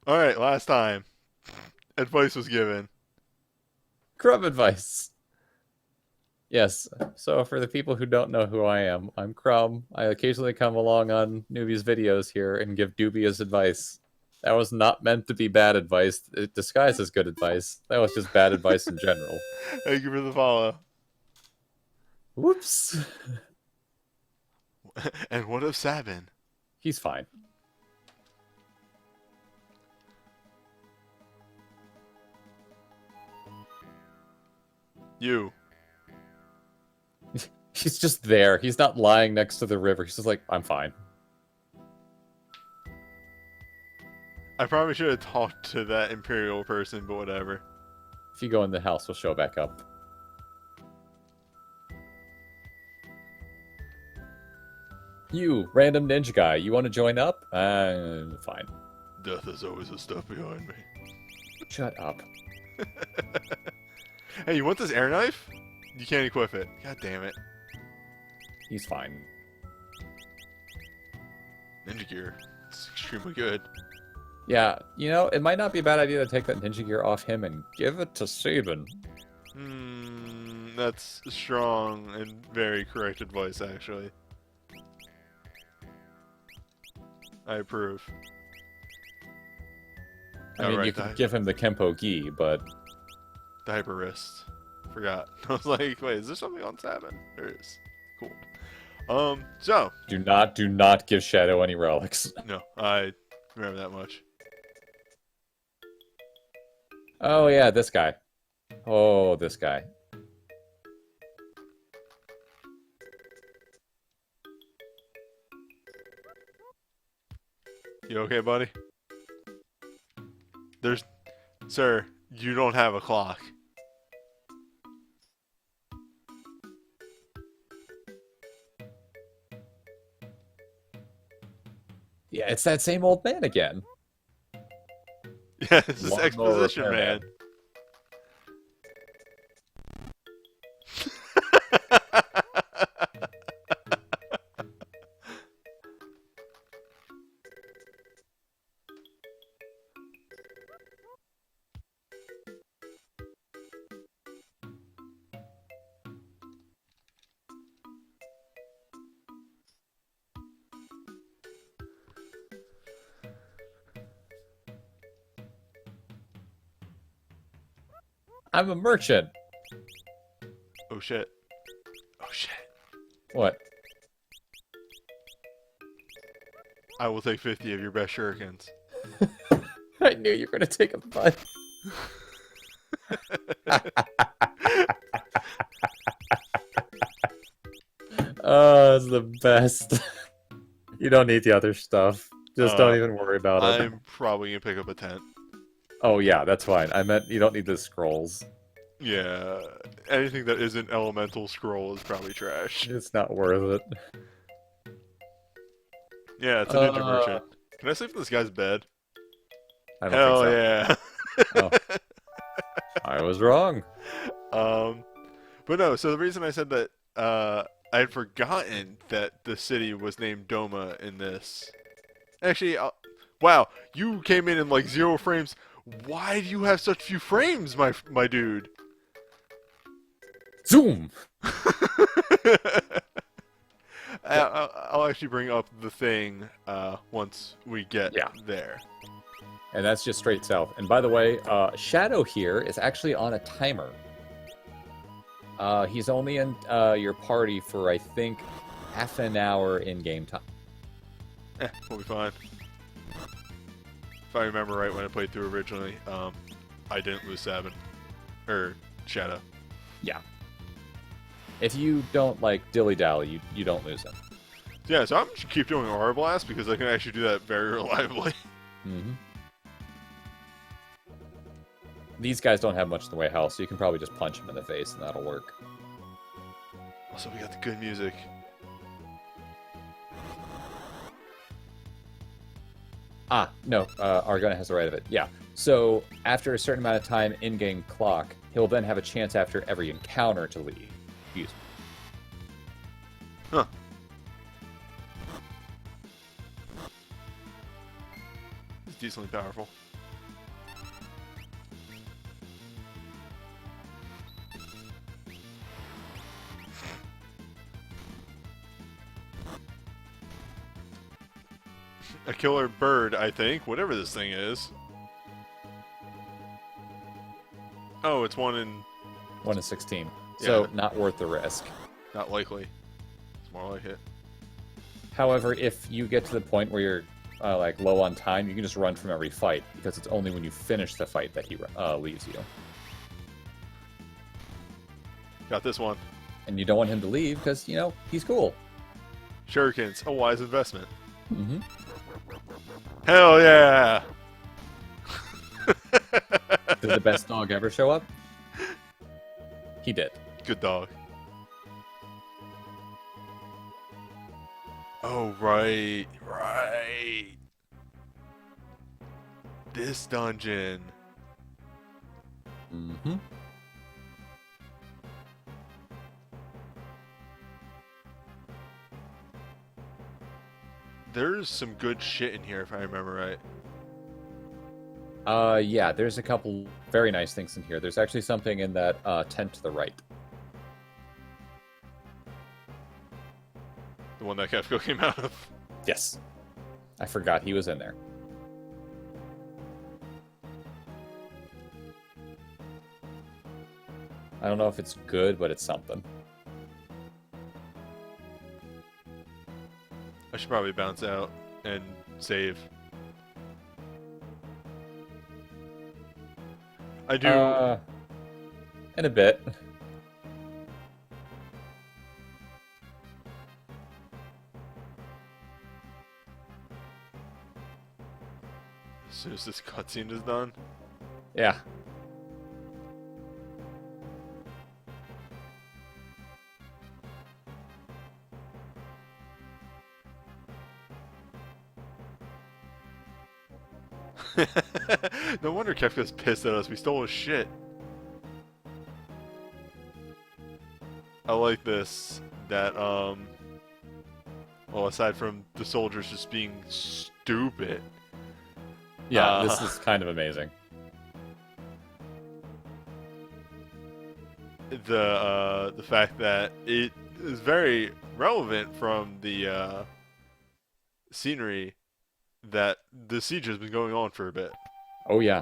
Alright, last time. Advice was given. Crumb advice. Yes. So for the people who don't know who I am, I'm Crumb. I occasionally come along on Newbie's videos here and give dubious advice. That was not meant to be bad advice. It disguised as good advice. That was just bad advice in general. Thank you for the follow. Whoops. And what of Sabin? He's fine. You. He's just there. He's not lying next to the river. He's just like, I'm fine. I probably should have talked to that Imperial person, but whatever. If you go in the house, he'll show back up. You, random ninja guy, you want to join up? Fine. Death is always a step behind me. Shut up. Hey, you want this air knife? You can't equip it. God damn it. He's fine. Ninja gear. It's extremely good. Yeah, you know, it might not be a bad idea to take that ninja gear off him and give it to Sabin. That's strong and very correct advice, actually. I approve. I mean, you could give him the Kempo Gi, but... The hyper wrist. Forgot. I was like, wait, is there something on Sabin? There is. Cool. So. Do not give Shadow any relics. No, I remember that much. Oh, yeah, this guy. Oh, this guy. You okay, buddy? Sir, you don't have a clock. Yeah, it's that same old man again. Yeah, this is exposition, man. I'm a merchant. Oh shit. Oh shit. What? I will take 50 of your best shurikens. I knew you were going to take a bite. Oh, it's the best. You don't need the other stuff. Just don't even worry about it. I'm probably going to pick up a tent. Oh, yeah, that's fine. I meant you don't need the scrolls. Yeah, anything that isn't elemental scroll is probably trash. It's not worth it. Yeah, it's a ninja merchant. Can I sleep in this guy's bed? I don't Hell think so. Yeah. Oh. I was wrong. But no, so the reason I said that, I had forgotten that the city was named Doma in this. Actually, wow, you came in like 0 frames. Why do you have such few frames, my dude? Zoom! I'll actually bring up the thing once we get there. And that's just straight south. And by the way, Shadow here is actually on a timer. He's only in your party for, I think, half an hour in-game time. We'll be fine. If I remember right when I played through originally, I didn't lose Sabin. Or Shadow. Yeah. If you don't, like, dilly-dally, you don't lose him. Yeah, so I'm just keep doing Aura Blast because I can actually do that very reliably. Mm-hmm. These guys don't have much in the way of health, so you can probably just punch them in the face and that'll work. Also, we got the good music. Ah, no, Argona has the right of it. Yeah. So, after a certain amount of time in-game clock, he'll then have a chance after every encounter to leave. Use. Huh. It's decently powerful. a killer bird, I think. Whatever this thing is. Oh, it's 1 in... 1 in 16. So, Yeah. not worth the risk. Not likely. It's more like it. However, if you get to the point where you're like low on time, you can just run from every fight, because it's only when you finish the fight that he leaves you. Got this one. And you don't want him to leave because, you know, he's cool. Shurikens, a wise investment. Mm-hmm. Hell yeah! Did the best dog ever show up? He did. Good dog. Oh, right. Right. This dungeon. Mm-hmm. There's some good shit in here, if I remember right. Yeah, there's a couple very nice things in here. There's actually something in that tent to the right. The one that Kefko came out of. Yes. I forgot he was in there. I don't know if it's good, but it's something. I should probably bounce out and save. I do. In a bit. As soon as this cutscene is done. Yeah. No wonder Kefka's pissed at us. We stole his shit. I like this. That, well, aside from the soldiers just being stupid. Yeah, this is kind of amazing. The fact that it is very relevant from the scenery that the siege has been going on for a bit. Oh, yeah.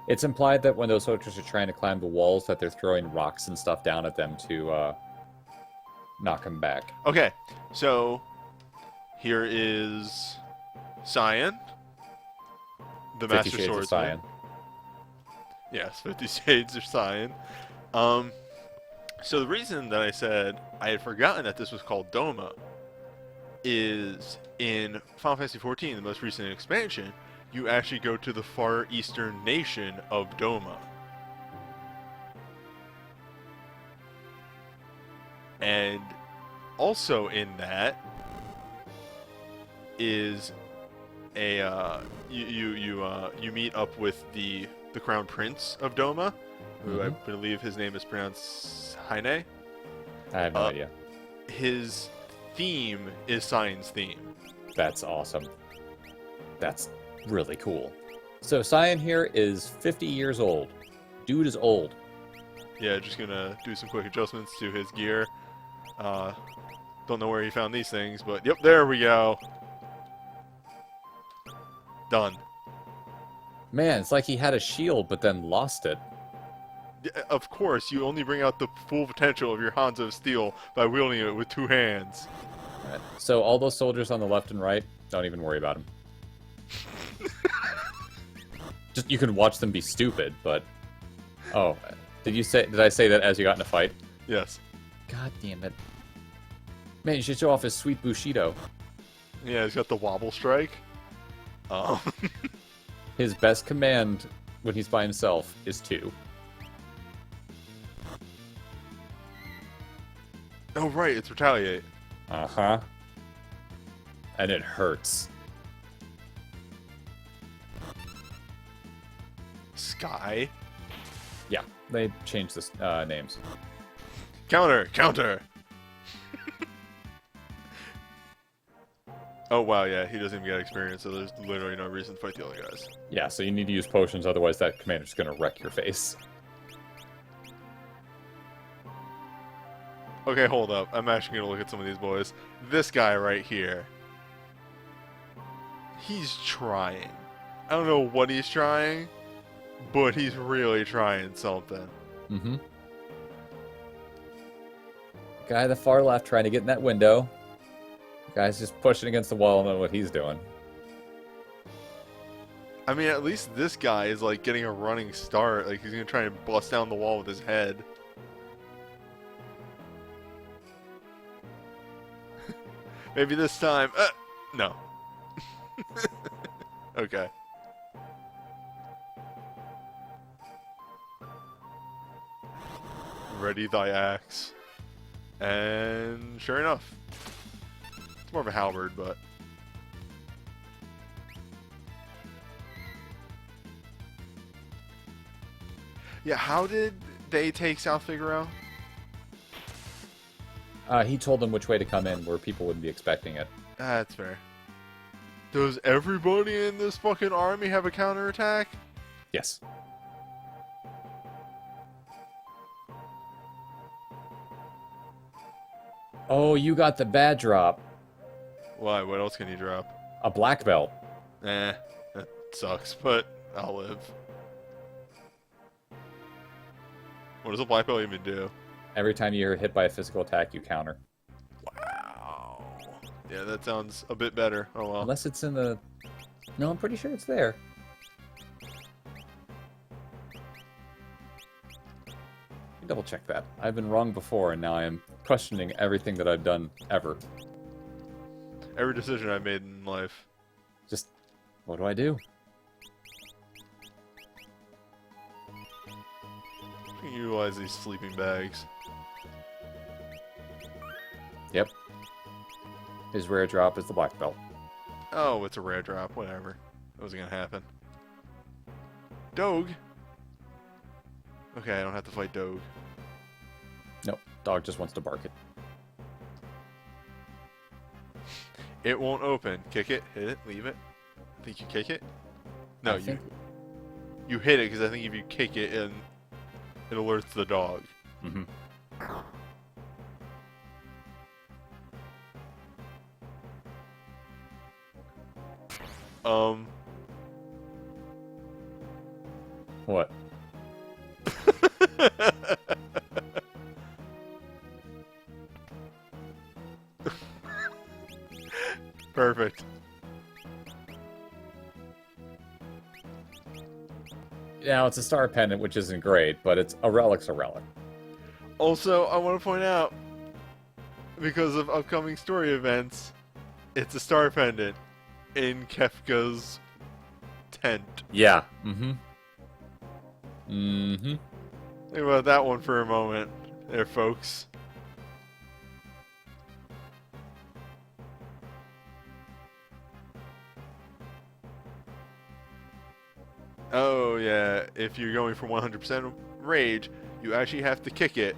It's implied that when those soldiers are trying to climb the walls, that they're throwing rocks and stuff down at them to knock them back. Okay, so here is Cyan, the 50 Master Shades of Swordsman. Cyan. Yes, 50 Shades of Cyan. So the reason that I said I had forgotten that this was called Doma is in Final Fantasy XIV, the most recent expansion, you actually go to the far eastern nation of Doma. And also in that is a you meet up with the Crown Prince of Doma, who I believe his name is pronounced Heine. I have no idea. His theme is Cyan's theme. That's awesome. That's really cool. So Cyan here is 50 years old. Dude is old. Yeah, just gonna do some quick adjustments to his gear. Don't know where he found these things, but yep, there we go. Done. Man, it's like he had a shield but then lost it. Of course, you only bring out the full potential of your Hanzo of Steel by wielding it with two hands. Right. So all those soldiers on the left and right, don't even worry about them. Just you can watch them be stupid, but oh, did I say that as you got in a fight? Yes. God damn it. Man, you should show off his sweet Bushido. Yeah, he's got the wobble strike. His best command when he's by himself is 2. Oh right, it's retaliate. Uh-huh. And it hurts. Sky. Yeah, they changed the names. Counter, counter. Oh wow, yeah, he doesn't even get experience, so there's literally no reason to fight the other guys. Yeah, so you need to use potions, otherwise that commander's gonna wreck your face. Okay, hold up. I'm actually gonna look at some of these boys. This guy right here. He's trying. I don't know what he's trying, but he's really trying something. Mm-hmm. Guy on the far left trying to get in that window. Guy's just pushing against the wall and know what he's doing. I mean, at least this guy is like getting a running start. Like he's gonna try and bust down the wall with his head. Maybe this time. No. Okay. Ready thy axe. And sure enough. It's more of a halberd, but... Yeah, how did they take South Figaro? He told them which way to come in where people wouldn't be expecting it. That's fair. Does everybody in this fucking army have a counterattack? Yes. Oh, you got the bad drop. Why? What else can you drop? A black belt. That sucks, but I'll live. What does a black belt even do? Every time you're hit by a physical attack, you counter. Wow. Yeah, that sounds a bit better. Oh well. Unless it's in the... No, I'm pretty sure it's there. Double check that. I've been wrong before, and now I am questioning everything that I've done ever. Every decision I've made in life. Just, what do I do? You can utilize these sleeping bags. Yep. His rare drop is the black belt. Oh, it's a rare drop. Whatever. That wasn't gonna happen. Doge? Okay, I don't have to fight Doge. Nope. Dog just wants to bark it. It won't open. Kick it, hit it, leave it. I think you kick it? No, I think... you hit it because I think if you kick it, it alerts the dog. Mm-hmm. What? Perfect. Now, it's a star pendant, which isn't great, but it's a relic's a relic. Also, I want to point out, because of upcoming story events, it's a star pendant in Kefka's tent. Yeah. Mm-hmm. Mm-hmm. Think about that one for a moment, there, folks. Oh, yeah, if you're going for 100% rage, you actually have to kick it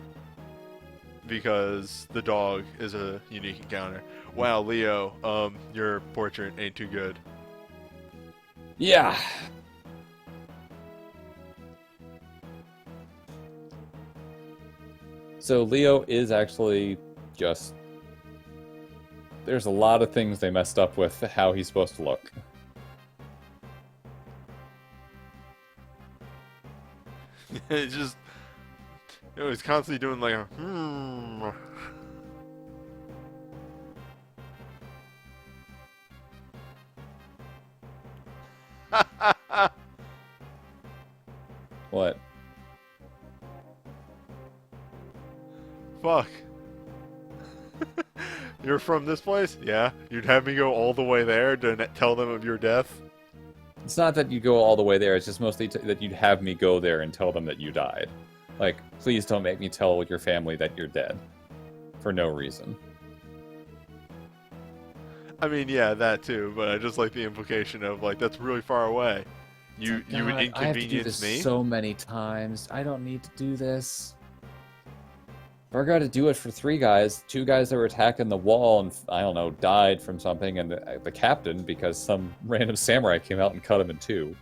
because the dog is a unique encounter. Wow, Leo, your portrait ain't too good. Yeah. So Leo is actually just... There's a lot of things they messed up with how he's supposed to look. It's just... he's constantly doing like a... hmm. What? Fuck. You're from this place? Yeah. You'd have me go all the way there to tell them of your death? It's not that you go all the way there, it's just mostly that you'd have me go there and tell them that you died. Like, please don't make me tell your family that you're dead. For no reason. I mean, yeah, that too, but I just like the implication of, like, that's really far away. You would God, I have to do inconvenience this me? so many times. I don't need to do this. If I got to do it for 3 guys, 2 guys that were attacking the wall and, I don't know, died from something, and the captain because some random samurai came out and cut him in 2.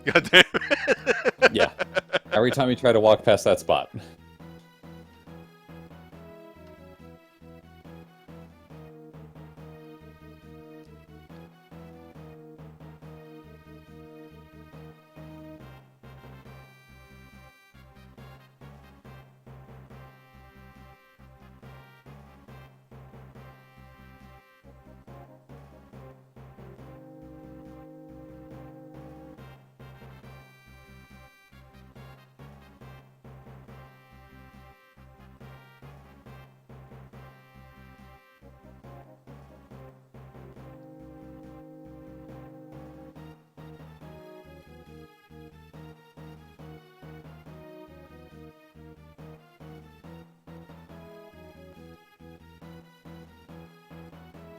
God damn it. Yeah. Every time you try to walk past that spot.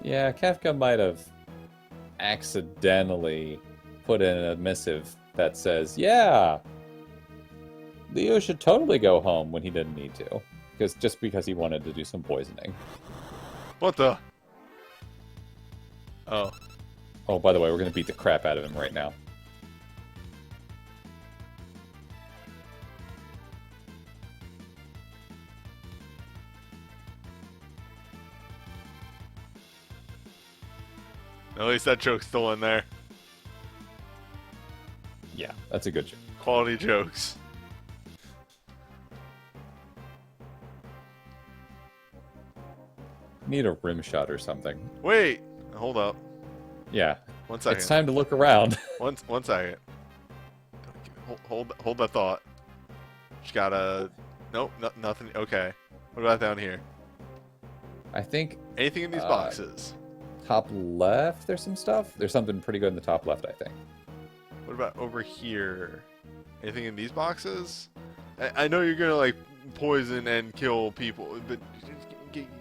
Yeah, Kafka might have accidentally put in a missive that says, yeah, Leo should totally go home when he didn't need to. Just because he wanted to do some poisoning. What the? Oh. Oh, by the way, we're going to beat the crap out of him right now. At least that joke's still in there. Yeah, that's a good joke. Quality jokes. Need a rim shot or something. Wait. Hold up. Yeah. 1 second. It's time to look around. One second. Hold that thought. Just gotta. Nope. Nothing. Okay. What about down here? I think Anything in these boxes? top left there's some stuff. There's something pretty good in the top left, I think. What about over here? Anything in these boxes? I know you're gonna like poison and kill people, but just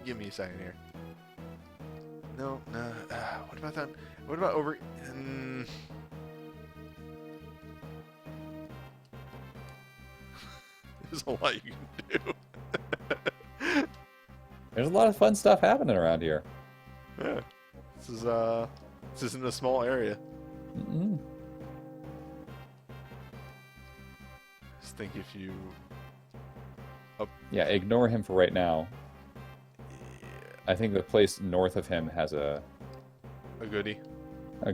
give me a second here. No. What about that? What about over? There's a lot you can do. There's a lot of fun stuff happening around here. Yeah. This isn't a small area. Mm-mm. Just think if you. Yeah, ignore him for right now. Yeah, I think the place north of him has a goodie.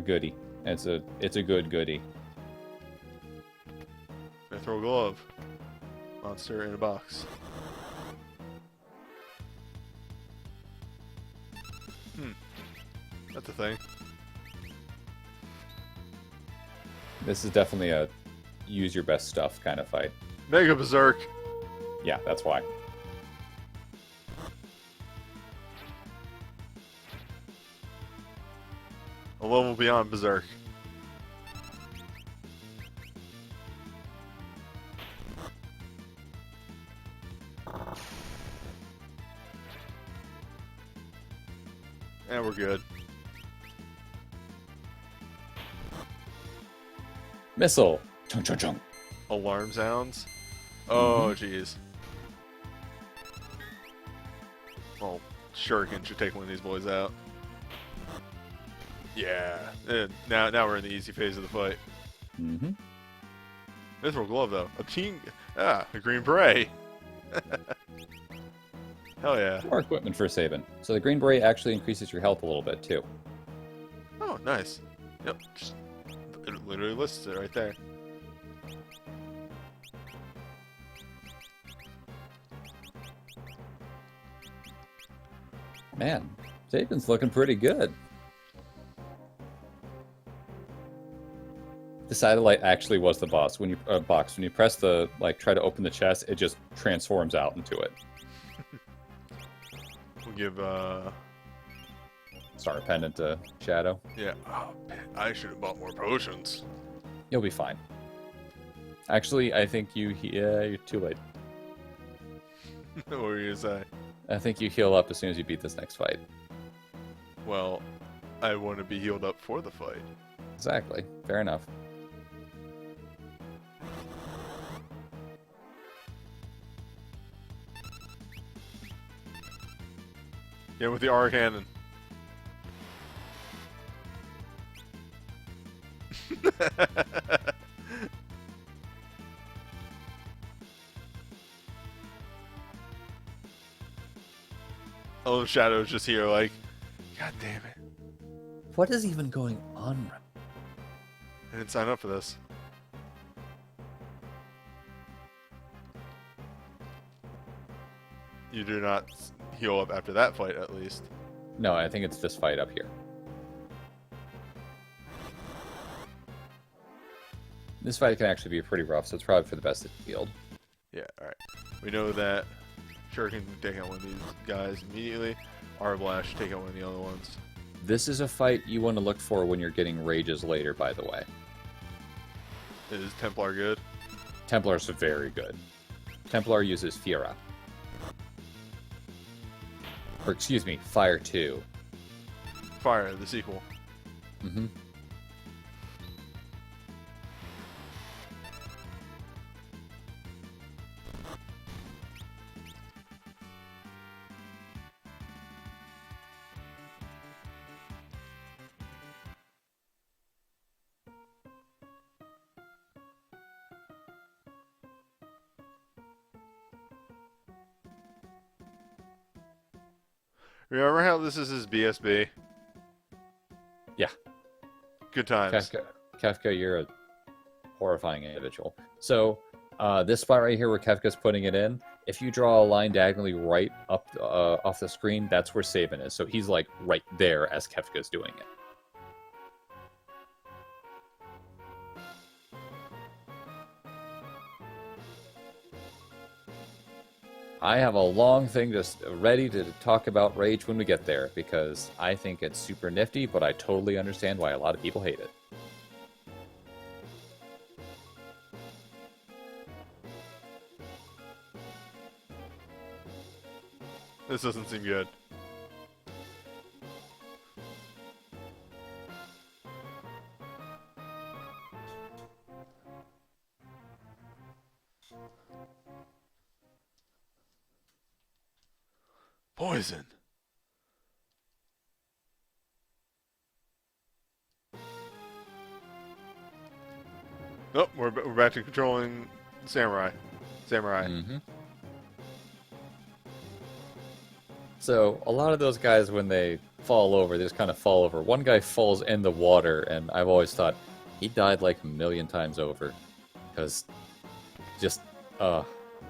goodie. It's a good goodie. I throw a glove. Monster in a box. That's a thing. This is definitely a use your best stuff kind of fight. Mega Berserk. Yeah, that's why. A level beyond Berserk. And we're good. Missile. Chung chung chung. Alarm sounds. Oh, jeez. Well, Shuriken should take one of these boys out. Yeah. Now we're in the easy phase of the fight. Mm-hmm. Mithril glove though. A green beret. Hell yeah. More equipment for saving. So the green beret actually increases your health a little bit too. Oh, nice. Yep. It literally lists it right there. Man, Saban's looking pretty good. The satellite actually was the boss. When you box, when you press the try to open the chest, it just transforms out into it. We'll give Star pendant to Shadow. yeah. Oh man, I should have bought more potions. You'll be fine. Actually, I think you're too late. What were you gonna say? I think you heal up as soon as you beat this next fight. Well, I want to be healed up for the fight. Exactly. Fair enough. Yeah, with the R cannon. all those shadows just here, like, God damn it! What is even going on? I didn't sign up for this. You do not heal up after that fight, at least. No, I think it's this fight up here. This fight can actually be pretty rough, so it's probably for the best it's healed. Yeah, alright. We know that Shuriken can take out one of these guys immediately. Arblash take out one of the other ones. This is a fight you want to look for when you're getting rages later, by the way. Is Templar good? Templar's very good. Templar uses Fira. Or, excuse me, Fire 2. Fire, the sequel. Mm-hmm. Remember how this is his BSB? Yeah. Good times. Kefka, you're a horrifying individual. So, this spot right here where Kefka's putting it in, if you draw a line diagonally right up off the screen, that's where Sabin is. So he's like right there as Kefka's doing it. I have a long thing just ready to talk about Rage when we get there, because I think it's super nifty, but I totally understand why a lot of people hate it. This doesn't seem good. Poison. Nope, we're back to controlling Samurai. Mm-hmm. So, a lot of those guys, when they fall over, they just kind of fall over. One guy falls in the water, and I've always thought he died like a million times over. Because just,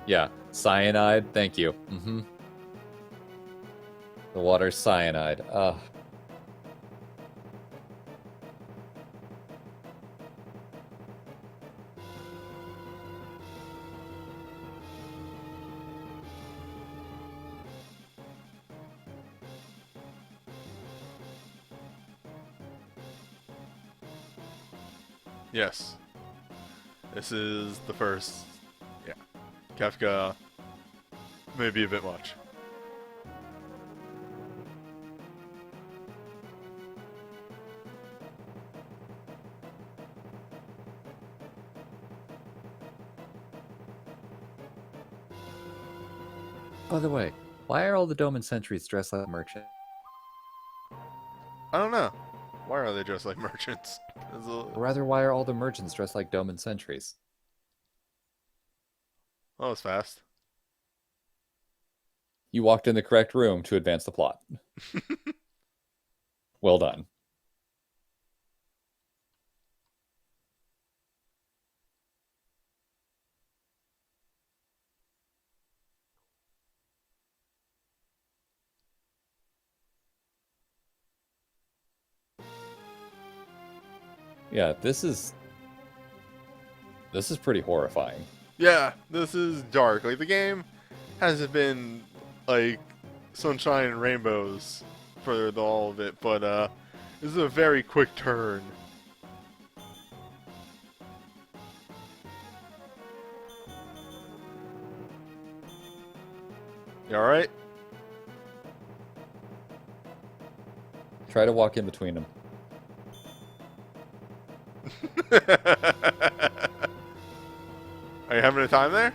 yeah, cyanide, thank you. Mm-hmm. The water's cyanide. Yes. This is the first. Yeah. Kefka may be a bit much. By the way, why are all the Doman sentries dressed like merchants? I don't know. Why are they dressed like merchants? Or rather, why are all the merchants dressed like Doman sentries? Oh, it's fast. You walked in the correct room to advance the plot. Well done. Yeah, this is pretty horrifying. Yeah, this is dark. Like, the game hasn't been, like, sunshine and rainbows for all of it, but, this is a very quick turn. You alright? Try to walk in between them. Are you having a time there?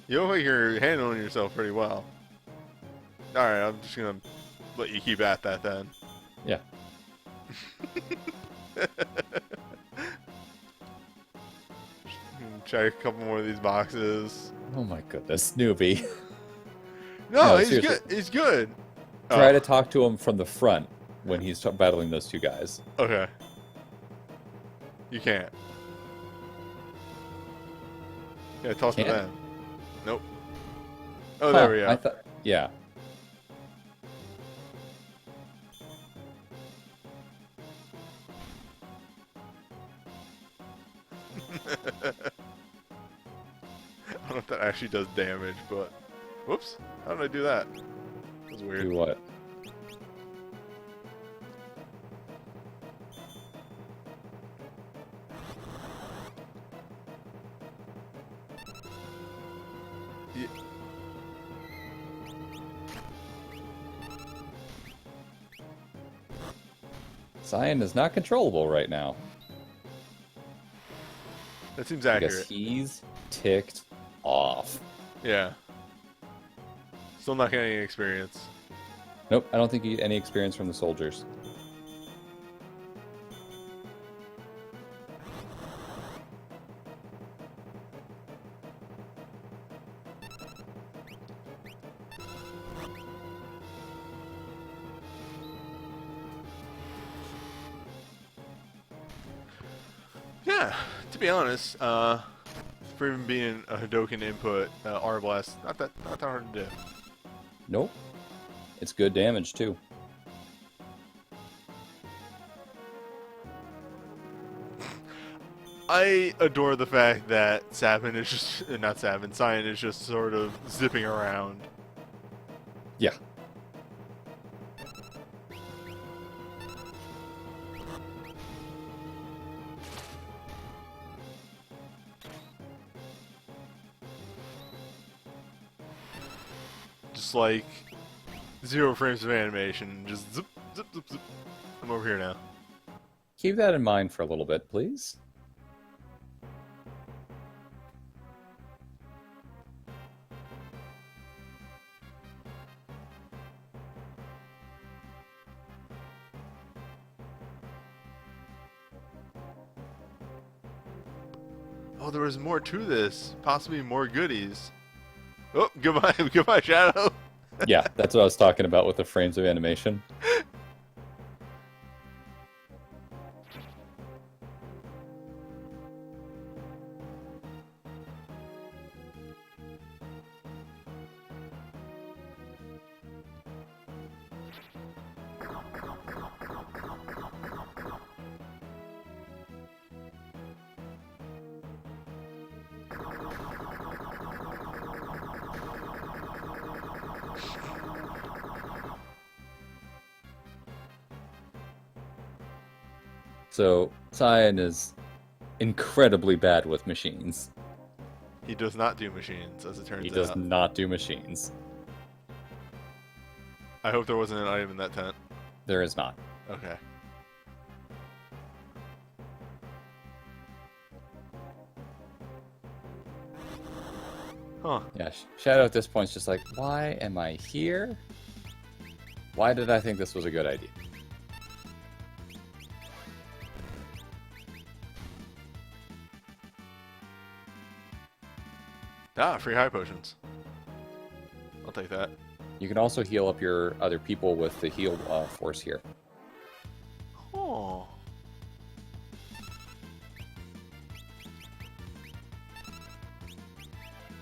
You look like you're handling yourself pretty well. Alright, I'm just gonna let you keep at that then. Yeah. Check a couple more of these boxes. Oh my goodness, newbie. No, No, he's seriously. good. He's good. Try to Oh, talk to him from the front when he's battling those two guys. okay. You can't. Yeah, talk to Can't? them. Nope. Oh, there Huh, we I go. thought... Yeah. I don't know if that actually does damage, but... Whoops. How did I do that? That was weird. Do what? Yeah. Cyan is not controllable right now. That seems I guess accurate. he's ticked off. Yeah. Still not getting any experience. Nope, I don't think you get any experience from the soldiers. Yeah, to be honest, for even being a Hadoken input, R Blast, not that hard to do. Nope. It's good damage, too. I adore the fact that Sabin is just, not Sabin, Cyan is just sort of zipping around. Yeah. Just like 0 frames of animation, just zip, zip, zip, zip. I'm over here now. Keep that in mind for a little bit, please. Oh, there was more to this. Possibly more goodies. Oh, goodbye, goodbye, Shadow. Yeah, that's what I was talking about with the frames of animation. So, Cyan is incredibly bad with machines. He does not do machines, as it turns He does out. not do machines. I hope there wasn't an item in that tent. There is not. Okay. Huh. Yeah, Shadow at this point is just like, why am I here? Why did I think this was a good idea? Ah, free high potions. I'll take that. You can also heal up your other people with the heal force here. Oh.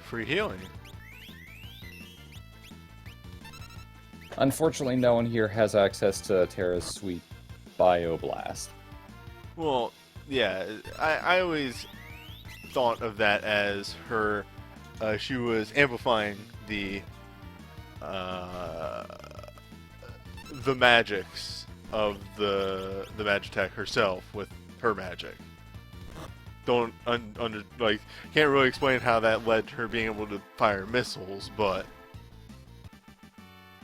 Free healing. Unfortunately, no one here has access to Terra's sweet Bioblast. Well, yeah, I always thought of that as her. She was amplifying the magics of the Magitech herself with her magic. Don't like can't really explain how that led to her being able to fire missiles, but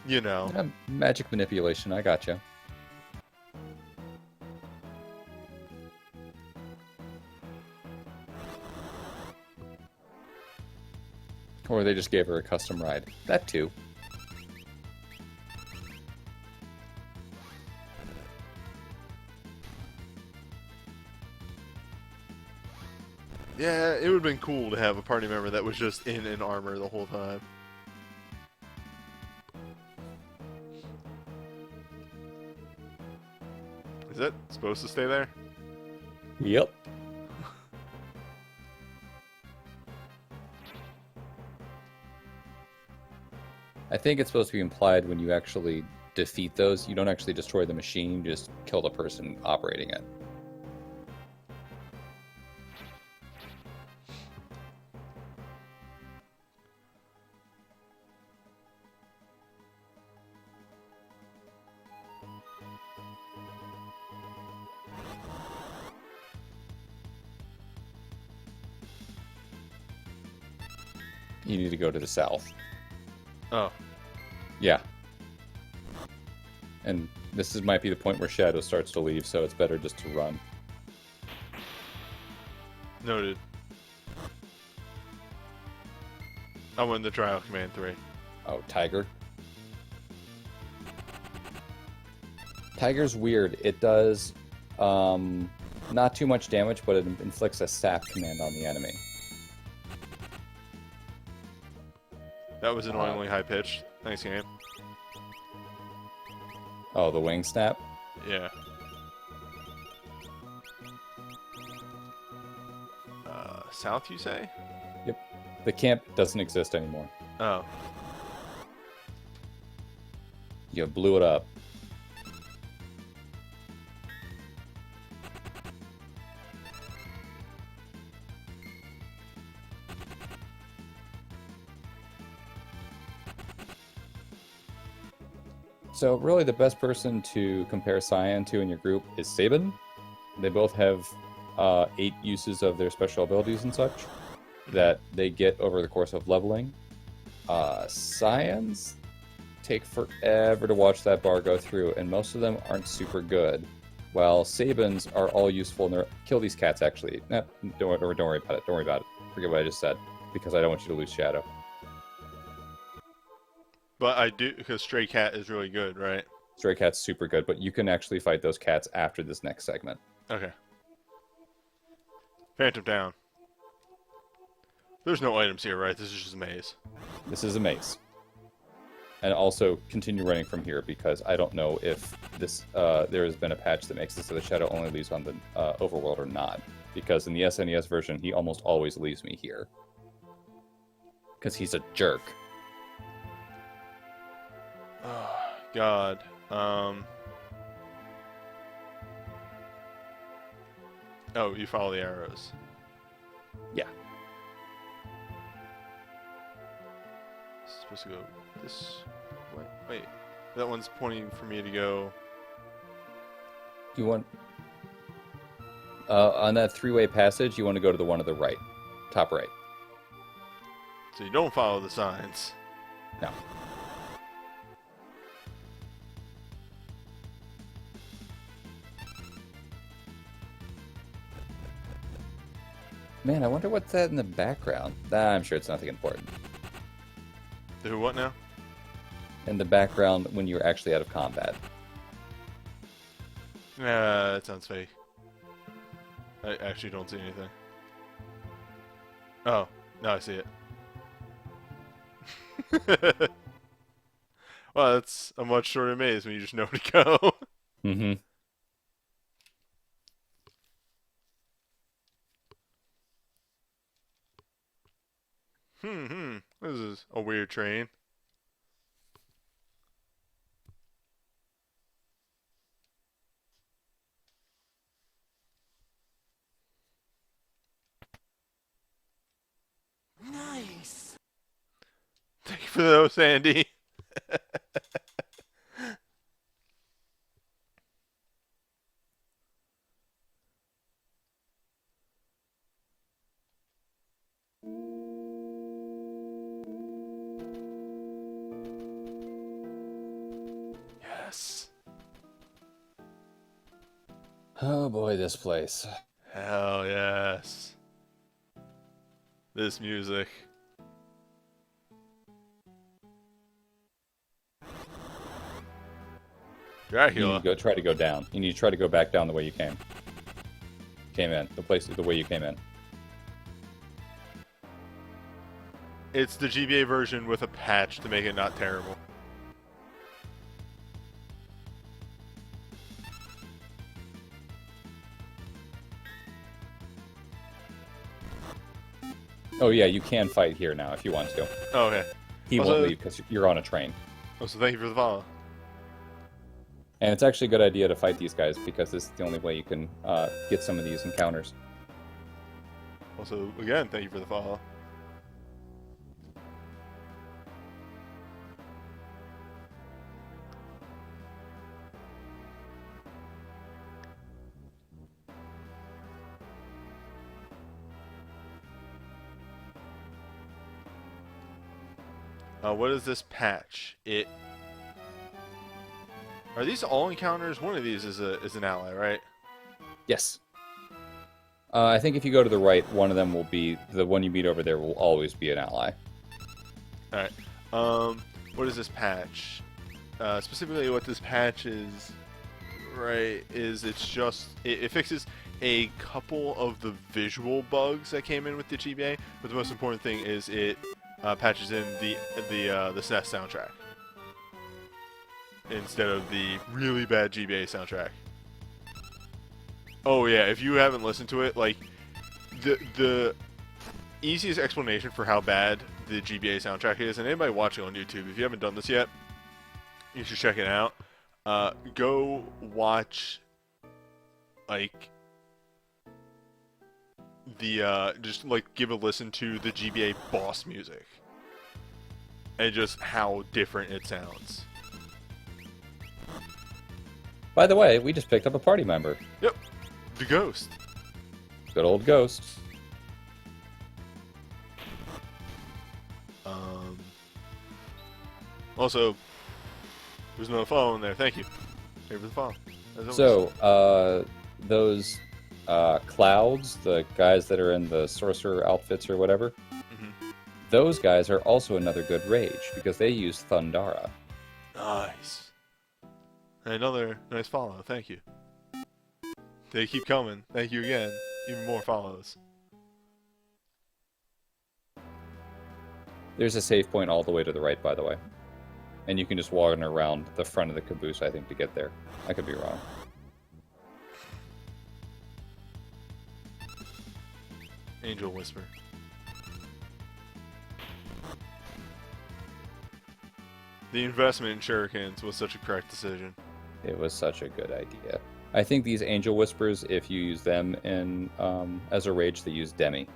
you know. Magic manipulation, I gotcha. Or they just gave her a custom ride. That too. Yeah, it would have been cool to have a party member that was just in an armor the whole time. Is it supposed to stay there? Yep. I think it's supposed to be implied when you actually defeat those. You don't actually destroy the machine, you just kill the person operating it. You need to go to the south. Oh. Yeah. And might be the point where Shadow starts to leave, so it's better just to run. Noted. I won the Trial Command 3. Oh, Tiger. Tiger's weird. It does not too much damage, but it inflicts a sap command on the enemy. That was annoyingly high pitched. Nice game. Oh, the wing snap? Yeah. South, you say? Yep. The camp doesn't exist anymore. Oh. You blew it up. So really the best person to compare Cyan to in your group is Sabin. They both have 8 uses of their special abilities and such that they get over the course of leveling. Cyans take forever to watch that bar go through, and most of them aren't super good. While Sabins are all useful, and kill these cats actually. Nah, don't worry about it. Don't worry about it. Forget what I just said, because I don't want you to lose Shadow. But I do, because Stray Cat is really good, right? Stray Cat's super good, but you can actually fight those cats after this next segment. Okay. Phantom down. There's no items here, right? This is just a maze. This is a maze. And also continue running from here, because I don't know if this there has been a patch that makes it so the Shadow only leaves on the overworld or not. Because in the SNES version, he almost always leaves me here. Because he's a jerk. Oh, God. Oh, you follow the arrows. Yeah. It's supposed to go this way. Wait. That one's pointing for me to go. You want... on that 3-way passage, you want to go to the one to the right. Top right. So you don't follow the signs. No. Man, I wonder what's that in the background. I'm sure it's nothing important. Do what now? In the background when you're actually out of combat. That sounds fake. I actually don't see anything. Oh, now I see it. Well, that's a much shorter maze when you just know where to go. Mm-hmm. This is a weird train. Nice. Thank you for those, Andy. Yes. Oh boy, this place. Hell yes. This music. You need Dracula. to try to go down. You need to try to go back down the way you came. The way you came in. It's the GBA version with a patch to make it not terrible. Oh yeah, you can fight here now if you want to. Oh, okay. He Also- won't leave because you're on a train. Oh, so thank you for the follow. And it's actually a good idea to fight these guys because this is the only way you can get some of these encounters. Also, again, thank you for the follow. What is this patch? Are these all encounters? One of these is an ally, right? Yes. I think if you go to the right, one of them will be the one you meet over there will always be an ally. All right. What is this patch? Specifically, what this patch is, right? Is it fixes a couple of the visual bugs that came in with the GBA, but the most important thing is it patches in the SNES soundtrack instead of the really bad GBA soundtrack. Oh yeah, if you haven't listened to it, like the easiest explanation for how bad the GBA soundtrack is, and anybody watching on YouTube, if you haven't done this yet, you should check it out. Go watch like the just like give a listen to the GBA boss music and just how different it sounds. By the way, we just picked up a party member. Yep, the ghost. Good old ghost. Also, there's no follow in there. Thank you. Thank you for the follow. As always. So, those clouds, the guys that are in the sorcerer outfits or whatever, those guys are also another good rage because they use Thundara. Nice. Another nice follow. Thank you. They keep coming. Thank you again. Even more follows. There's a save point all the way to the right, by the way. And you can just wander around the front of the caboose, I think, to get there. I could be wrong. Angel Whisper. The investment in shurikens was such a correct decision. It was such a good idea. I think these Angel Whispers, if you use them in as a rage, they use Demi.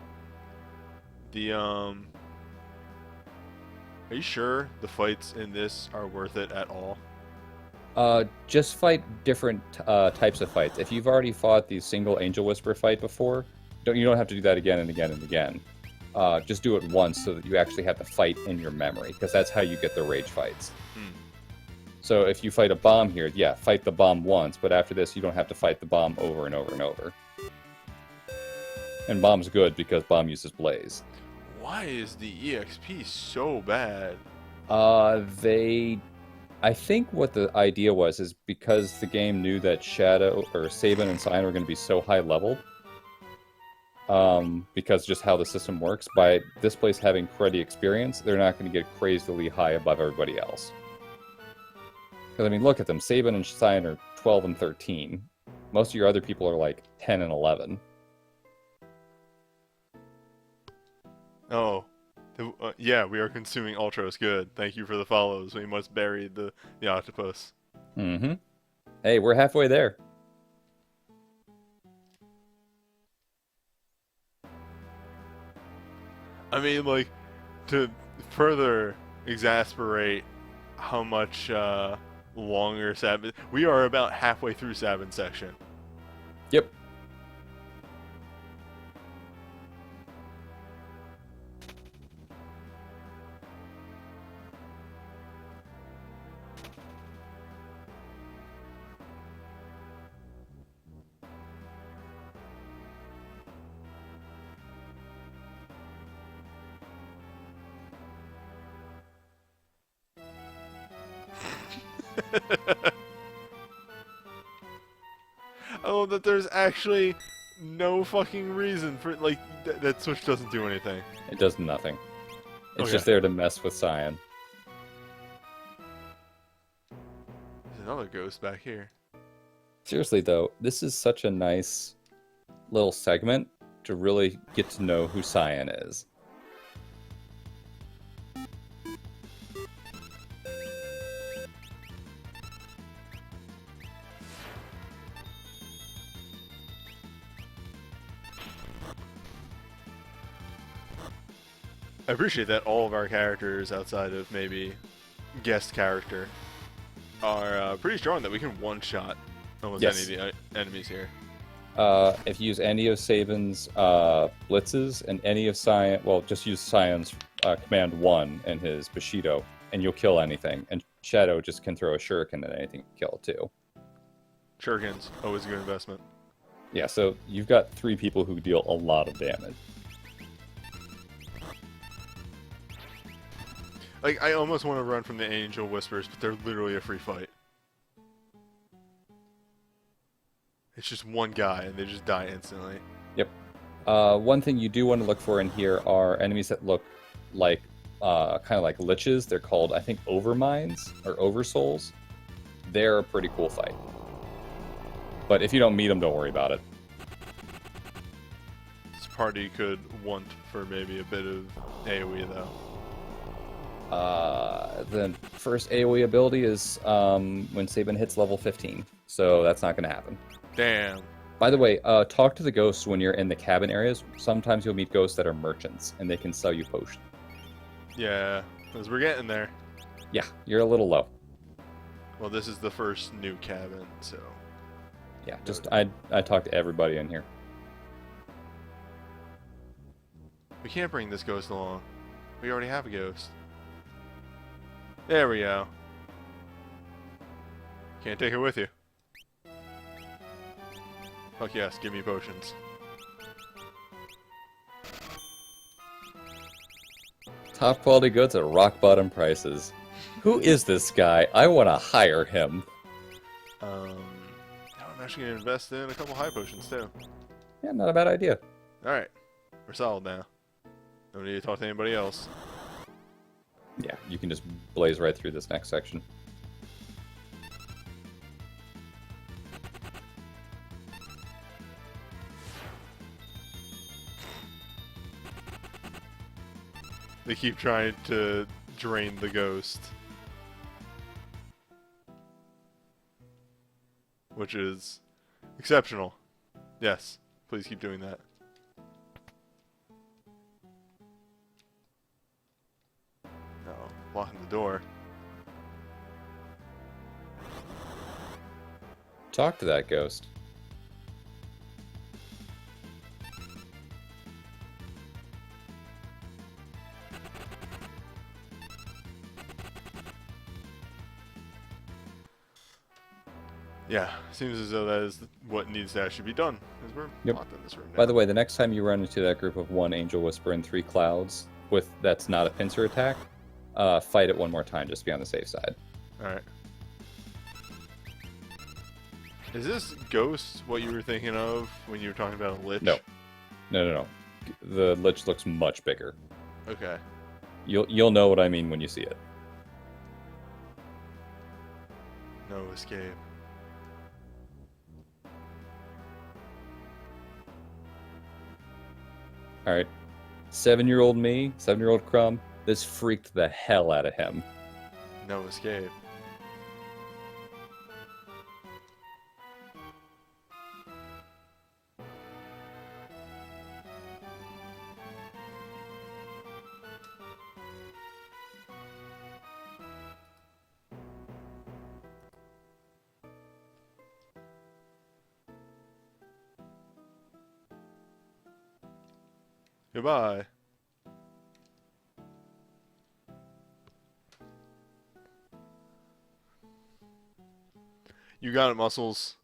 Are you sure the fights in this are worth it at all? Just fight different types of fights. If you've already fought the single Angel Whisper fight before, you don't have to do that again and again and again. Just do it once so that you actually have the fight in your memory, because that's how you get the rage fights. So if you fight a bomb here, yeah, fight the bomb once, but after this you don't have to fight the bomb over and over and over. And bomb's good because bomb uses blaze. Why is the EXP so bad? I think what the idea was is because the game knew that Shadow or Sabin and Cyan were going to be so high leveled, because just how the system works, by this place having cruddy experience, they're not going to get crazily high above everybody else. Because, I mean, look at them. Sabin and Cyan are 12 and 13. Most of your other people are like 10 and 11. Oh. Yeah, we are consuming Ultros. Good. Thank you for the follows. We must bury the octopus. Mm-hmm. Hey, we're halfway there. I mean, like, to further exasperate how much longer Sabin... We are about halfway through Sabin's section. Yep. I love that there's actually no fucking reason for, like, that switch doesn't do anything. It does nothing. It's Okay. just there to mess with Cyan. There's another ghost back here. Seriously, though, this is such a nice little segment to really get to know who Cyan is. I appreciate that all of our characters, outside of maybe guest character, are pretty strong. That we can one-shot almost Yes. any of the enemies here. If you use any of Saban's blitzes and any of Cyan, well, just use Cyan's command 1 and his Bushido, and you'll kill anything. And Shadow just can throw a shuriken at anything to kill too. Shurikens, always a good investment. Yeah, so you've got 3 people who deal a lot of damage. Like, I almost want to run from the Angel Whispers, but they're literally a free fight. It's just one guy, and they just die instantly. Yep. One thing you do want to look for in here are enemies that look like, kind of like liches. They're called, I think, Overminds or Oversouls. They're a pretty cool fight. But if you don't meet them, don't worry about it. This party could want for maybe a bit of AoE, though. The first AoE ability is when Saban hits level 15, so that's not going to happen. Damn. By the way, talk to the ghosts when you're in the cabin areas. Sometimes you'll meet ghosts that are merchants, and they can sell you potions. Yeah, because we're getting there. Yeah, you're a little low. Well, this is the first new cabin, so... Yeah, just I talk to everybody in here. We can't bring this ghost along. We already have a ghost. There we go. Can't take it with you. Fuck yes, give me potions. Top quality goods at rock bottom prices. Who is this guy? I want to hire him. Now I'm actually going to invest in a couple high potions too. Yeah, not a bad idea. Alright, we're solid now. Don't need to talk to anybody else. Yeah, you can just blaze right through this next section. They keep trying to drain the ghost. Which is exceptional. Yes, please keep doing that. No, blocking the door. Talk to that ghost. Yeah, seems as though that is what needs to actually be done. Because we're locked in this room now. By the way, the next time you run into that group of 1 Angel Whisper and 3 Clouds with that's not a pincer attack, fight it one more time just to be on the safe side. Alright. Is this ghost what you were thinking of when you were talking about a lich? No. No. The lich looks much bigger. Okay. You'll know what I mean when you see it. No escape. Alright. 7-year-old me, 7-year-old Crumb, this freaked the hell out of him. No escape. Goodbye. You got it, Muscles.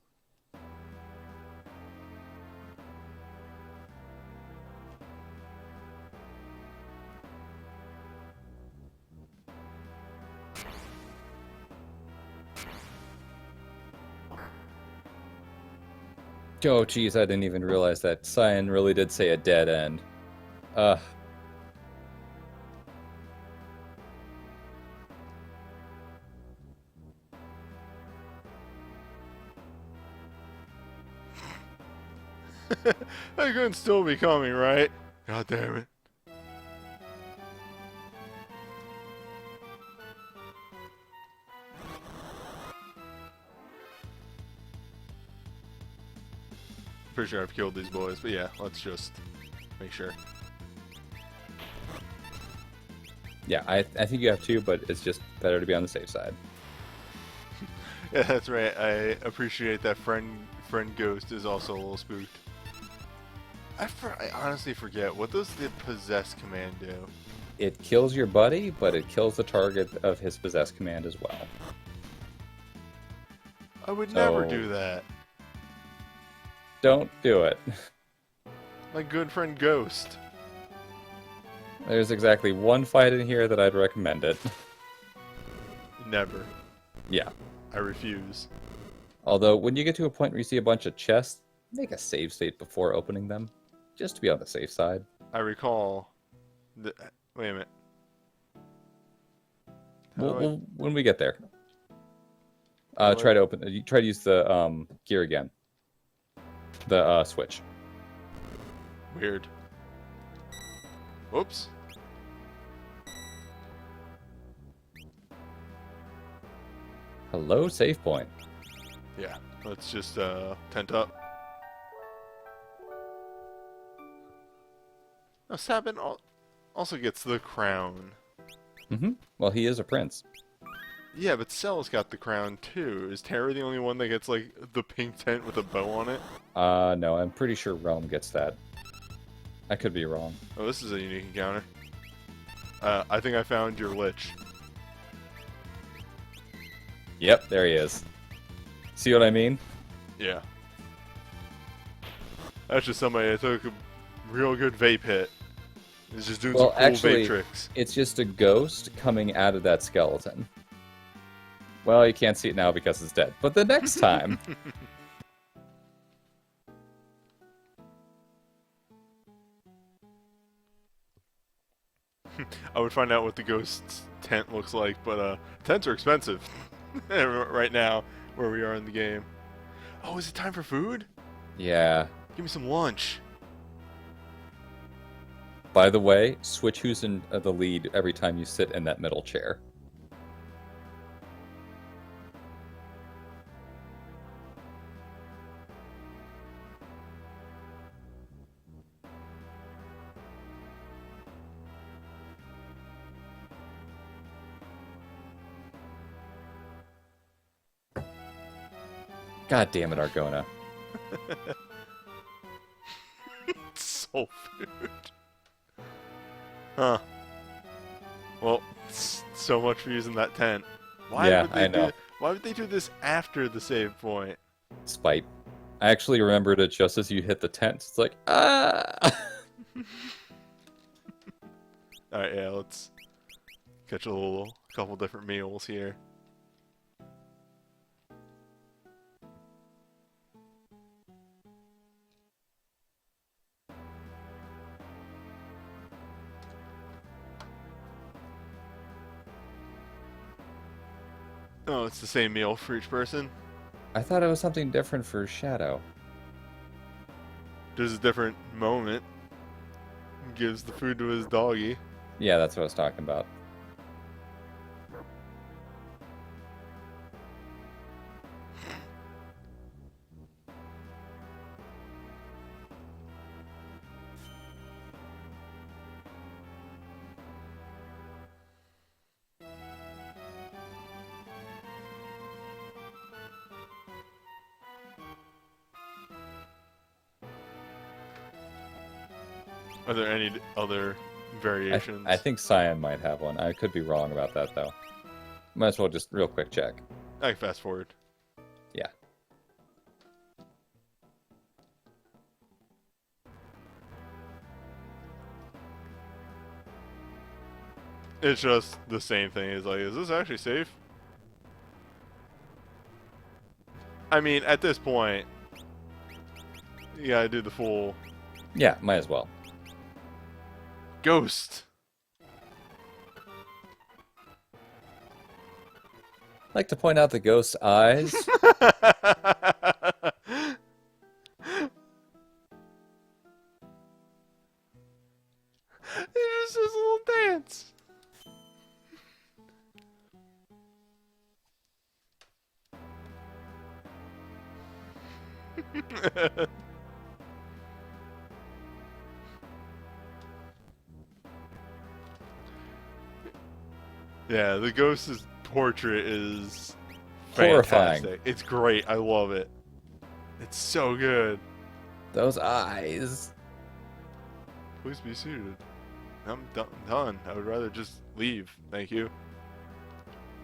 Oh, geez, I didn't even realize that Cyan really did say a dead end. I couldn't still be coming, right? God damn it. Pretty sure I've killed these boys, but yeah, let's just make sure. Yeah, I think you have to, but it's just better to be on the safe side. Yeah, that's right. I appreciate that friend ghost is also a little spooked. I honestly forget, what does the possess command do? It kills your buddy, but it kills the target of his possess command as well. I would So, never do that. Don't do it. My good friend Ghost. There's exactly one fight in here that I'd recommend it. Never. Yeah. I refuse. Although, when you get to a point where you see a bunch of chests, make a save state before opening them, just to be on the safe side. I recall... Wait a minute. When we get there. How Try to use the gear again. The switch. Weird. Whoops. Hello, save point. Yeah, let's just tent up. Now Sabin also gets the crown. Well, he is a prince. Yeah, but Cell's got the crown too. Is Terra the only one that gets like the pink tent with a bow on it? No, I'm pretty sure Realm gets that. I could be wrong. Oh, this is a unique encounter. I think I found your lich. Yep, there he is. See what I mean? Yeah. That's just somebody that took a real good vape hit. He's just doing some cool vape tricks. It's just a ghost coming out of that skeleton. Well, you can't see it now because it's dead. But the next time... I would find out what the ghost's tent looks like, but tents are expensive right now where we are in the game. Oh, is it time for food? Yeah. Give me some lunch. By the way, switch who's in the lead every time you sit in that middle chair. God damn it, Argona. Soul food. Huh. Well, so much for using that tent. Yeah, I know. Why would they do this after the save point? Spite. I actually remembered it just as you hit the tent. It's like, ah! Alright, yeah, let's catch a couple different meals here. Oh, it's the same meal for each person? I thought it was something different for Shadow. There's a different moment. He gives the food to his doggy. Yeah, that's what I was talking about. Are there any other variations? I think Cyan might have one. I could be wrong about that, though. Might as well just real quick check. I can fast forward. Yeah. It's just the same thing. It's like, is this actually safe? I mean, at this point, you gotta do the full... Yeah, might as well. Ghost! I'd like to point out the ghost's eyes. Yeah, the ghost's portrait is Horrifying. fantastic. It's great. I love it. It's so good. Those eyes. Please be seated. I'm done. I would rather just leave. Thank you.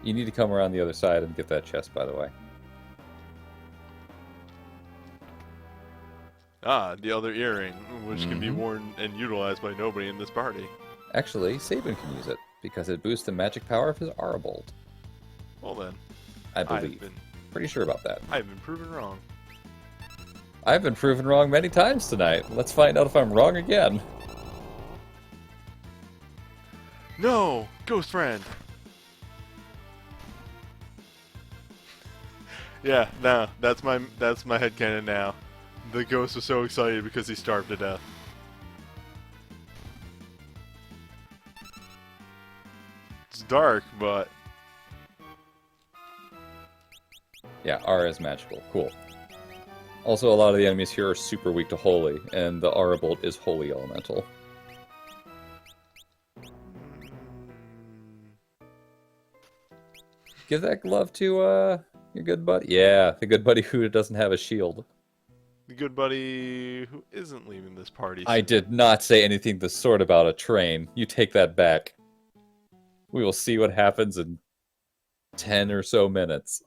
You need to come around the other side and get that chest, by the way. Ah, the other earring, which can be worn and utilized by nobody in this party. Actually, Sabin can use it, because it boosts the magic power of his Arbolt. Well then, I believe. Pretty sure about that. I've been proven wrong. I've been proven wrong many times tonight. Let's find out if I'm wrong again. No, ghost friend. Yeah, no, that's my headcanon now. The ghost was so excited because he starved to death. It's dark, but Yeah, R is magical. Cool. Also, a lot of the enemies here are super weak to Holy, and the Arbolt is Holy Elemental. Give that glove to, your good buddy. Yeah, the good buddy who doesn't have a shield. the good buddy who isn't leaving this party. I did not say anything the sort about a train. You take that back. We will see what happens in 10 or so minutes.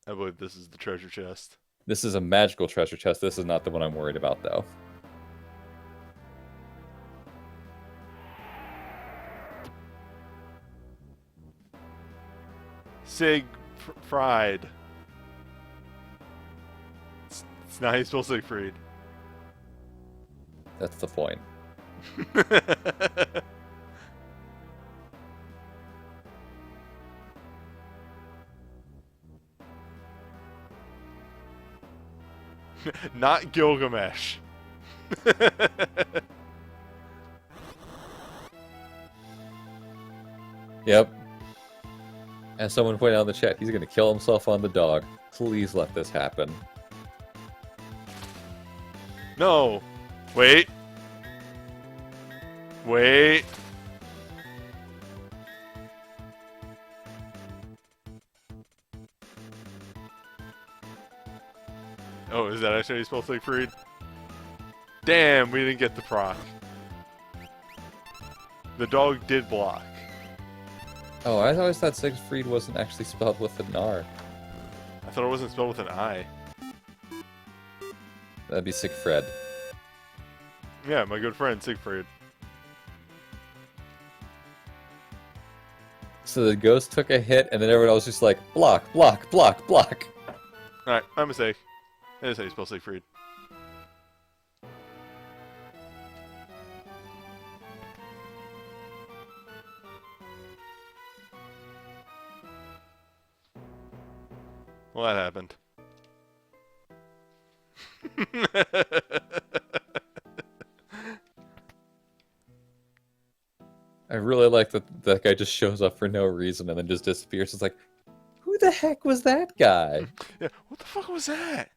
I believe this is the treasure chest. This is a magical treasure chest. This is not the one I'm worried about, though. Fried. It's not how you spell Siegfried. That's the point. Not Gilgamesh. Yep. As someone pointed out in the chat, he's going to kill himself on the dog. Please let this happen. No. Wait. Wait. Oh, is that actually how you spell Siegfried? Damn, we didn't get the proc. The dog did block. Oh, I always thought Siegfried wasn't actually spelled with an R. I thought it wasn't spelled with an I. That'd be Siegfried. Yeah, my good friend Siegfried. So the ghost took a hit, and then everyone else was just like, block, block, block, block. Alright, my mistake. That is how you spell Siegfried. Well, that happened. I really like that that guy just shows up for no reason and then just disappears. It's like, who the heck was that guy? Yeah, what the fuck was that?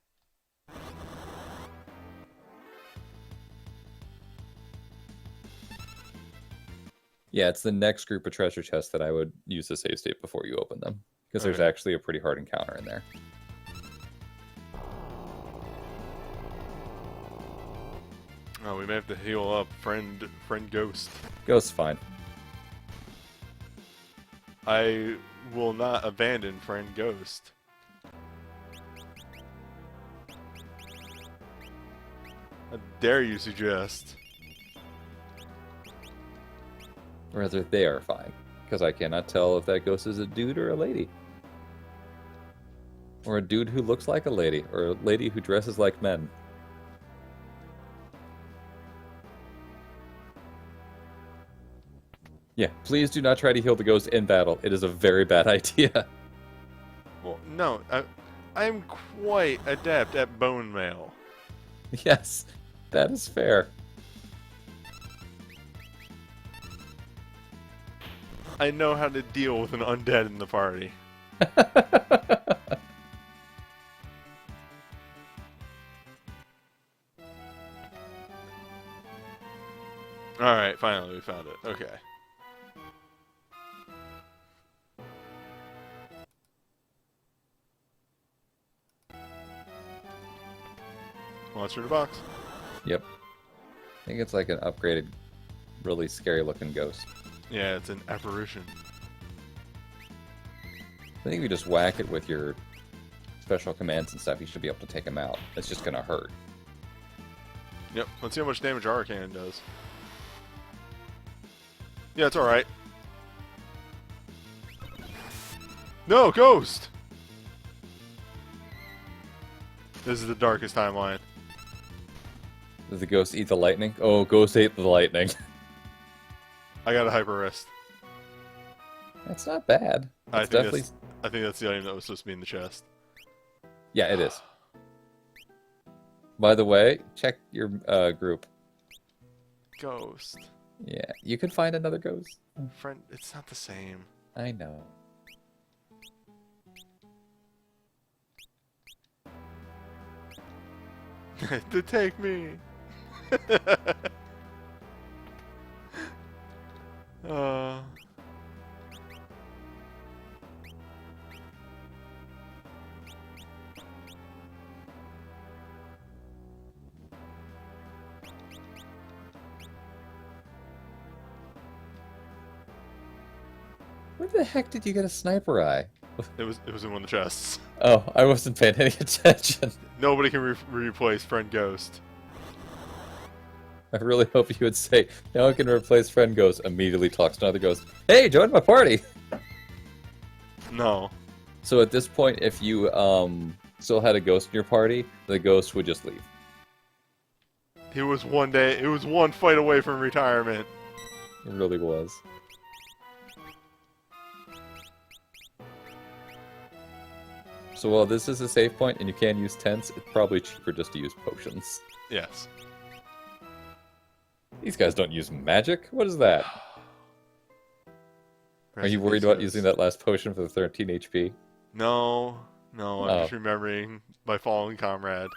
Yeah, it's the next group of treasure chests that I would use the save state before you open them. Because there's Okay. actually a pretty hard encounter in there. Oh, we may have to heal up friend Ghost. Ghost's fine. I will not abandon friend Ghost. How dare you suggest? Rather, they are fine. Because I cannot tell if that ghost is a dude or a lady. Or a dude who looks like a lady. Or a lady who dresses like men. Yeah, please do not try to heal the ghost in battle. It is a very bad idea. Well, no, I'm quite adept at bone mail. Yes, that is fair. I know how to deal with an undead in the party. Alright, finally we found it. Okay. Monster in a box. Yep. I think it's like an upgraded, really scary looking ghost. Yeah, it's an apparition. I think if you just whack it with your special commands and stuff, you should be able to take him out. It's just gonna hurt. Yep, let's see how much damage our cannon does. Yeah, it's alright. No, ghost! This is the darkest timeline. Does the ghost eat the lightning? Oh, ghost ate the lightning. I got a hyper wrist. That's not bad. I That's think that's the item that was supposed to be in the chest. Yeah, it is. By the way, check your group. Ghost. Yeah, you can find another ghost. Friend, it's not the same. I know. To take me. uh. Where the heck did you get a sniper eye? It was in one of the chests. Oh, I wasn't paying any attention. Nobody can replace friend ghost. I really hope you would say, now I can replace friend ghost, immediately talks to another ghost. Hey, join my party! No. So at this point, if you still had a ghost in your party, the ghost would just leave. It was one fight away from retirement. It really was. So while this is a save point and you can use tents, it's probably cheaper just to use potions. Yes. These guys don't use magic? What is that? Are you worried about using that last potion for the 13 HP? No. No, I'm just remembering my fallen comrade.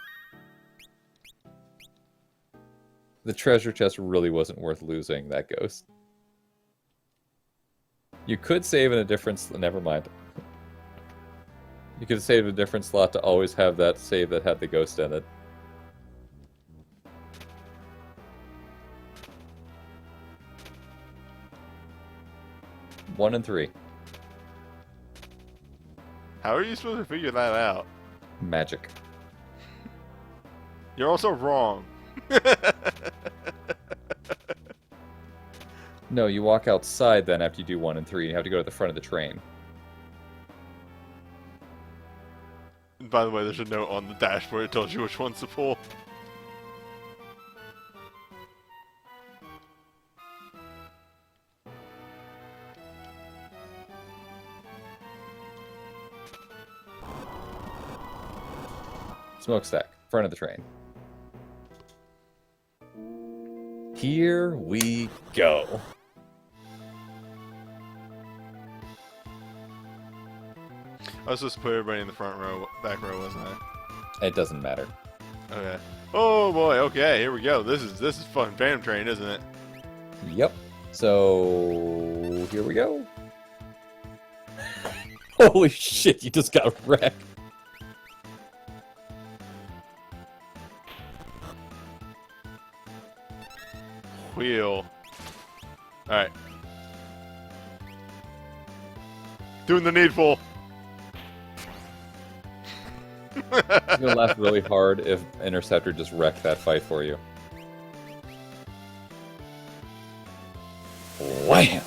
The treasure chest really wasn't worth losing, that ghost. You could save in a different... Never mind. You could save a different slot to always have that save that had the ghost in it. One and 3. How are you supposed to figure that out? Magic. You're also wrong. No, you walk outside then after you do 1 and 3. You have to go to the front of the train. By the way, there's a note on the dashboard that tells you which ones to pull. Smokestack, front of the train. Here we go. I was supposed to put everybody in the front row, back row, wasn't I? It doesn't matter. Okay. Oh boy. Okay, here we go. This is fun Phantom Train, isn't it? Yep. So here we go. Holy shit! You just got wrecked. Wheel. All right. Doing the needful. It's gonna laugh really hard if Interceptor just wrecked that fight for you. Wham!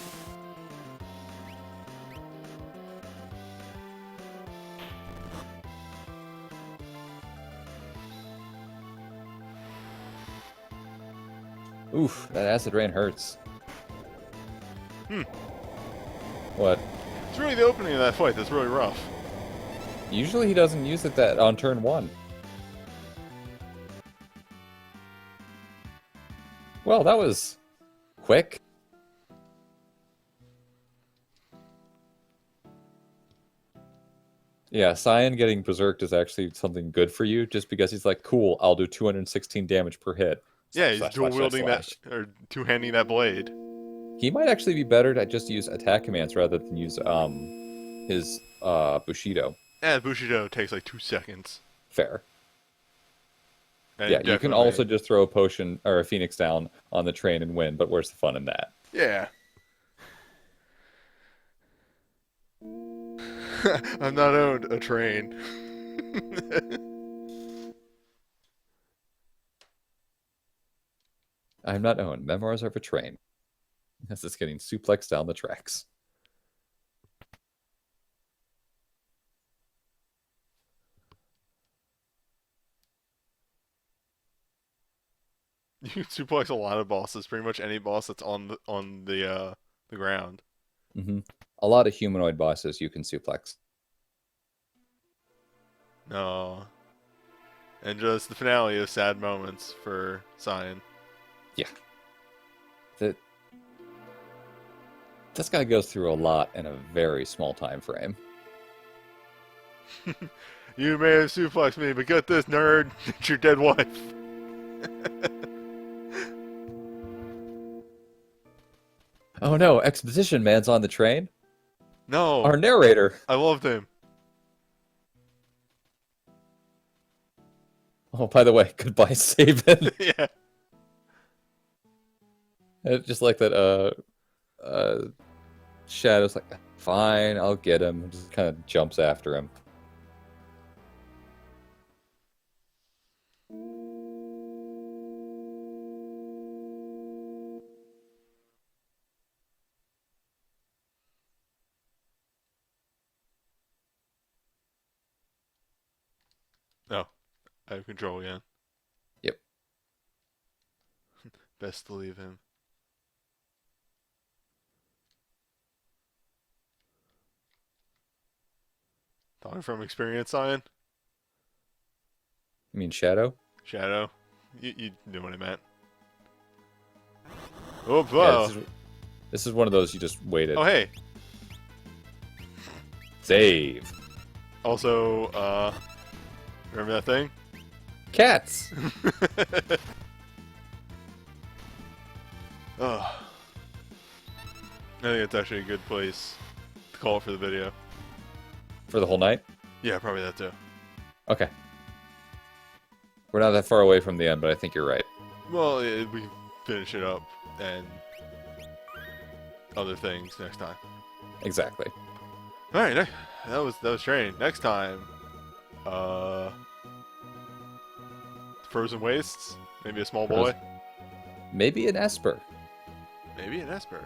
Oof, that acid rain hurts. What? It's really the opening of that fight that's really rough. Usually he doesn't use it that on turn 1. Well, that was quick. Yeah, Cyan getting berserked is actually something good for you, just because he's like, cool, I'll do 216 damage per hit. Yeah, Slash, he's slash, dual slash, slash, wielding that, slash. or two-handing that blade. He might actually be better to just use attack commands rather than use his Bushido. Yeah, Bushido takes like 2 seconds. Fair. And Yeah, you can also definitely, just throw a potion or a phoenix down on the train and win, but where's the fun in that? yeah. I've not owned a train. I'm not owned. Memoirs of a Train. This is getting suplexed down the tracks. You can suplex a lot of bosses, pretty much any boss that's on the ground. Hmm. A lot of humanoid bosses you can suplex. No. And just the finale of sad moments for Cyan. Yeah. That this guy goes through a lot in a very small time frame. You may have suplexed me, but get this, nerd. It's your dead wife. Oh no, Exposition Man's on the train. No. Our narrator. I loved him. Oh, by the way, goodbye, Saban. Yeah. Just like that. Shadow's like, fine, I'll get him. Just kind of jumps after him. No. I have control again. Yep. Best to leave him. Talking from experience, Cyan. You mean Shadow? Shadow. You knew what I meant. Oh, Yeah, wow. this is one of those you just waited. Oh, hey. Save. Also, remember that thing? Cats! Oh. I think it's actually a good place to call it for the video. For the whole night? Yeah, probably that too. Okay. We're not that far away from the end, but I think you're right. Well, we can finish it up and other things next time. Exactly. All right, that was training. Next time, frozen wastes, maybe a small boy, Maybe an Esper. maybe an Esper.